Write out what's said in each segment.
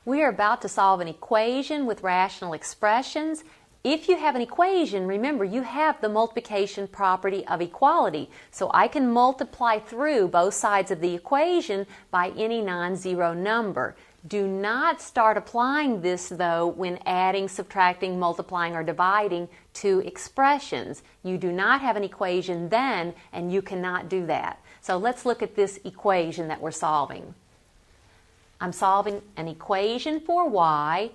We are about to solve an equation with rational expressions. If you have an equation, remember you have the multiplication property of equality. So I can multiply through both sides of the equation by any non-zero number. Do not start applying this though when adding, subtracting, multiplying, or dividing to expressions. You do not have an equation then, and you cannot do that. So let's look at this equation that we're solving. I'm solving an equation for y.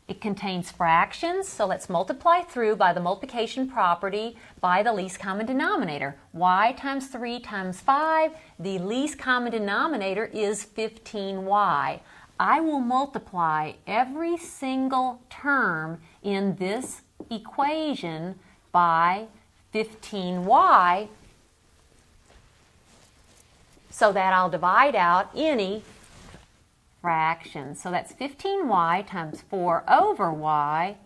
It contains fractions, so let's multiply through by the multiplication property by the least common denominator. Y times 3 times 5, the least common denominator is 15y. I will multiply every single term in this equation by 15y so that I'll divide out any fraction. So that's 15y times 4 over y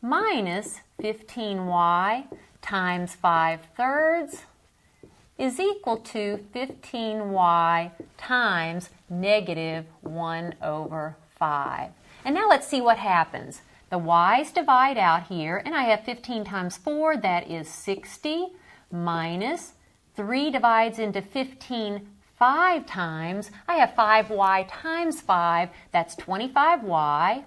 minus 15y times 5/3 is equal to 15y times negative 1 over 5. And now let's see what happens. The y's divide out here, and I have 15 times 4, that is 60, minus 3 divides into 15 5 times. I have 5y times 5, that's 25y,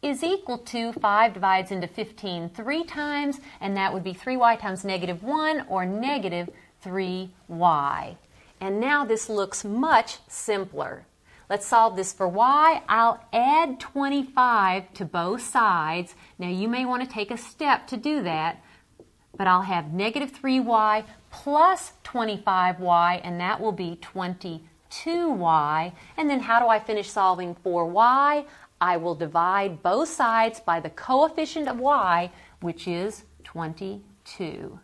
is equal to 5 divides into 15 3 times, and that would be 3y times negative 1, or negative 3y. And now this looks much simpler. Let's solve this for y. I'll add 25 to both sides. Now you may want to take a step to do that, but I'll have negative 3y plus 25y, and that will be 22y. And then how do I finish solving for y? I will divide both sides by the coefficient of y, which is 22.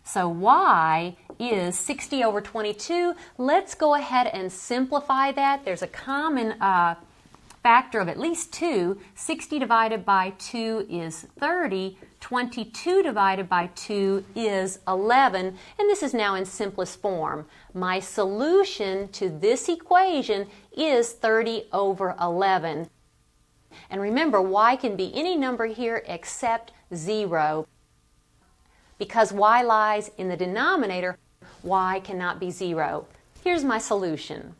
So y is 60 over 22. Let's go ahead and simplify that. There's a common factor of at least 2. 60 divided by 2 is 30. 22 divided by 2 is 11, and this is now in simplest form. My solution to this equation is 30 over 11. And remember, y can be any number here except 0. Because y lies in the denominator, y cannot be 0. Here's my solution.